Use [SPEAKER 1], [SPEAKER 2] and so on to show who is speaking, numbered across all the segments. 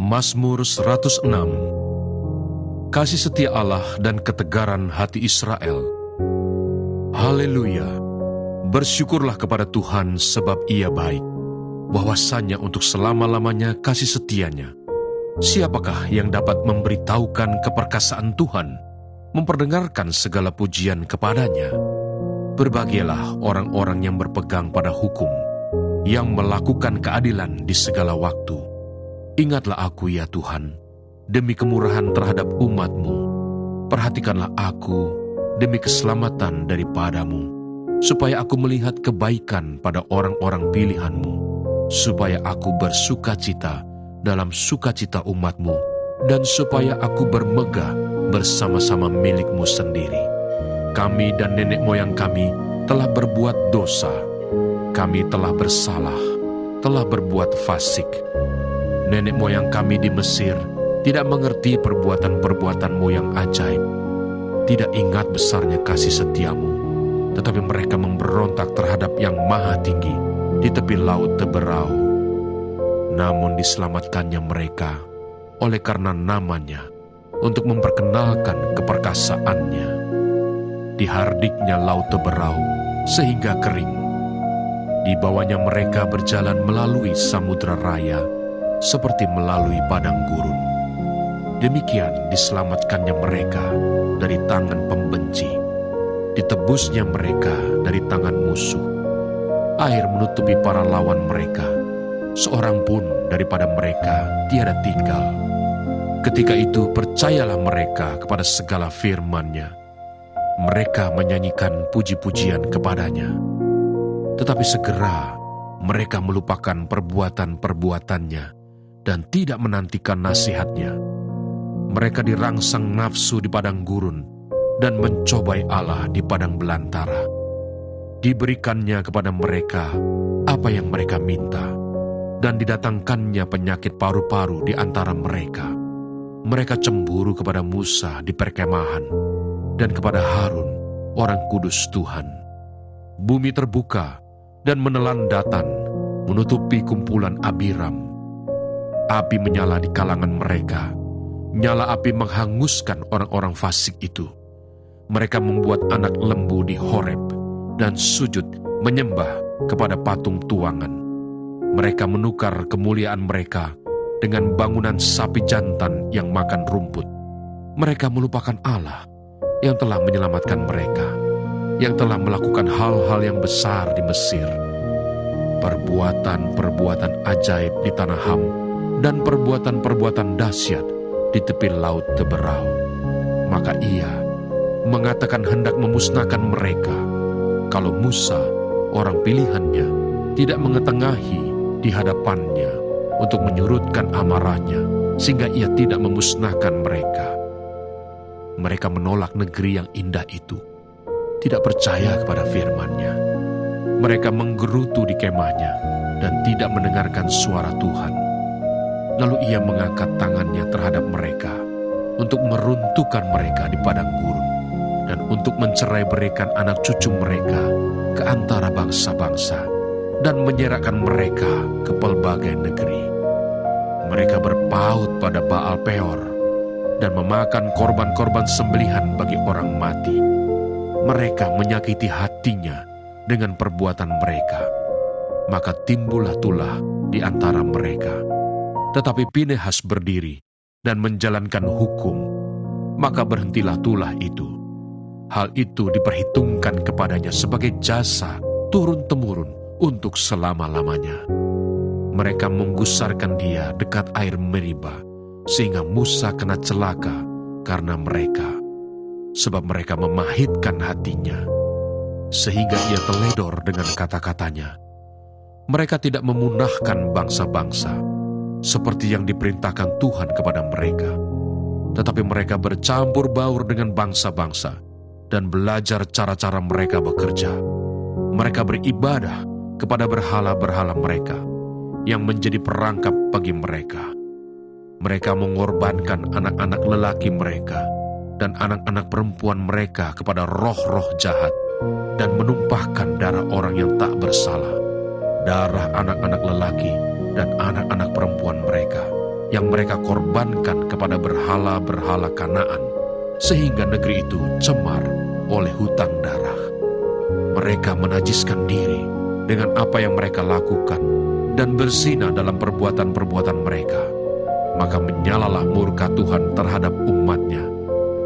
[SPEAKER 1] Mazmur 106. Kasih setia Allah dan ketegaran hati Israel. Haleluya! Bersyukurlah kepada Tuhan sebab Ia baik, bahwasanya untuk selama-lamanya kasih setianya. Siapakah yang dapat memberitahukan keperkasaan Tuhan, memperdengarkan segala pujian kepadanya? Berbahagialah orang-orang yang berpegang pada hukum, yang melakukan keadilan di segala waktu. Ingatlah aku ya Tuhan, demi kemurahan terhadap umat-Mu. Perhatikanlah aku demi keselamatan daripadamu, supaya aku melihat kebaikan pada orang-orang pilihan-Mu, supaya aku bersuka cita dalam sukacita umat-Mu, dan supaya aku bermegah bersama-sama milik-Mu sendiri. Kami dan nenek moyang kami telah berbuat dosa. Kami telah bersalah, telah berbuat fasik. Nenek moyang kami di Mesir tidak mengerti perbuatan-perbuatan-Mu yang ajaib. Tidak ingat besarnya kasih setia-Mu, tetapi mereka memberontak terhadap yang maha tinggi di tepi laut Teberau. Namun diselamatkannya mereka oleh karena namanya, untuk memperkenalkan keperkasaannya. Dihardiknya laut Teberau sehingga kering. Dibawanya mereka berjalan melalui samudra raya, seperti melalui padang gurun. Demikian diselamatkannya mereka dari tangan pembenci, ditebusnya mereka dari tangan musuh. Air menutupi para lawan mereka, seorang pun daripada mereka tiada tinggal. Ketika itu percayalah mereka kepada segala firman-Nya. Mereka menyanyikan puji-pujian kepadanya. Tetapi segera mereka melupakan perbuatan-perbuatannya dan tidak menantikan nasihat-Nya. Mereka dirangsang nafsu di padang gurun dan mencobai Allah di padang belantara. Diberikannya kepada mereka apa yang mereka minta, dan didatangkannya penyakit paru-paru di antara mereka. Mereka cemburu kepada Musa di perkemahan dan kepada Harun, orang kudus Tuhan. Bumi terbuka dan menelan Datan, menutupi kumpulan Abiram. Api menyala di kalangan mereka. Nyala api menghanguskan orang-orang fasik itu. Mereka membuat anak lembu di Horeb dan sujud menyembah kepada patung tuangan. Mereka menukar kemuliaan mereka dengan bangunan sapi jantan yang makan rumput. Mereka melupakan Allah yang telah menyelamatkan mereka, yang telah melakukan hal-hal yang besar di Mesir. Perbuatan-perbuatan ajaib di tanah Ham, dan perbuatan-perbuatan dahsyat di tepi laut Teberau. Maka Ia mengatakan hendak memusnahkan mereka, kalau Musa, orang pilihannya, tidak mengetengahi di hadapannya untuk menyurutkan amarahnya, sehingga Ia tidak memusnahkan mereka. Mereka menolak negeri yang indah itu, tidak percaya kepada firman-Nya. Mereka menggerutu di kemahnya dan tidak mendengarkan suara Tuhan. Lalu Ia mengangkat tangannya terhadap mereka untuk meruntuhkan mereka di padang gurun dan untuk mencerai-beraikan anak cucu mereka ke antara bangsa-bangsa dan menyerahkan mereka ke pelbagai negeri. Mereka berpaut pada Baal Peor dan memakan korban-korban sembelihan bagi orang mati. Mereka menyakiti hatinya dengan perbuatan mereka. Maka timbullah tulah di antara mereka. Tetapi Pinehas berdiri dan menjalankan hukum, maka berhentilah tulah itu. Hal itu diperhitungkan kepadanya sebagai jasa turun-temurun untuk selama-lamanya. Mereka menggusarkan dia dekat air Meriba, sehingga Musa kena celaka karena mereka. Sebab mereka memahitkan hatinya, sehingga ia teledor dengan kata-katanya. Mereka tidak memunahkan bangsa-bangsa, seperti yang diperintahkan Tuhan kepada mereka. Tetapi mereka bercampur baur dengan bangsa-bangsa, dan belajar cara-cara mereka bekerja. Mereka beribadah kepada berhala-berhala mereka, yang menjadi perangkap bagi mereka. Mereka mengorbankan anak-anak lelaki mereka, dan anak-anak perempuan mereka kepada roh-roh jahat, dan menumpahkan darah orang yang tak bersalah, darah anak-anak lelaki dan anak-anak perempuan mereka, yang mereka korbankan kepada berhala-berhala Kanaan, sehingga negeri itu cemar oleh hutang darah. Mereka menajiskan diri dengan apa yang mereka lakukan, dan berzina dalam perbuatan-perbuatan mereka. Maka menyalalah murka Tuhan terhadap umatnya,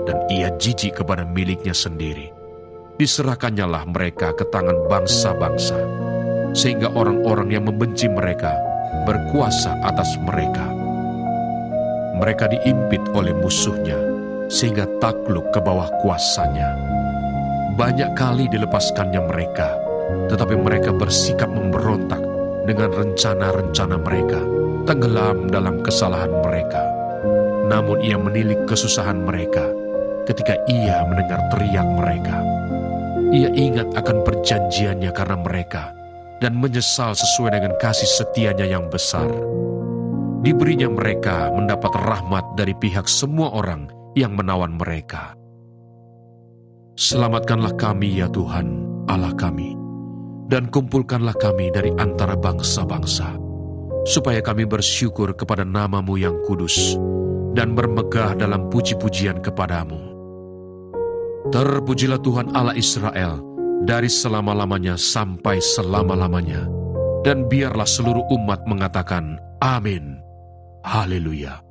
[SPEAKER 1] dan ia jijik kepada miliknya sendiri. Diserahkannyalah mereka ke tangan bangsa-bangsa, sehingga orang-orang yang membenci mereka berkuasa atas mereka. Mereka diimpit oleh musuhnya, sehingga takluk ke bawah kuasanya. Banyak kali dilepaskannya mereka, tetapi mereka bersikap memberontak dengan rencana-rencana mereka, tenggelam dalam kesalahan mereka. Namun ia menilik kesusahan mereka ketika ia mendengar teriak mereka. Ia ingat akan perjanjiannya karena mereka, dan menyesal sesuai dengan kasih setianya yang besar. Diberinya mereka mendapat rahmat dari pihak semua orang yang menawan mereka. Selamatkanlah kami ya Tuhan, Allah kami, dan kumpulkanlah kami dari antara bangsa-bangsa, supaya kami bersyukur kepada nama-Mu yang kudus, dan bermegah dalam puji-pujian kepadamu. Terpujilah Tuhan Allah Israel, dari selama-lamanya sampai selama-lamanya, dan biarlah seluruh umat mengatakan, Amin. Haleluya.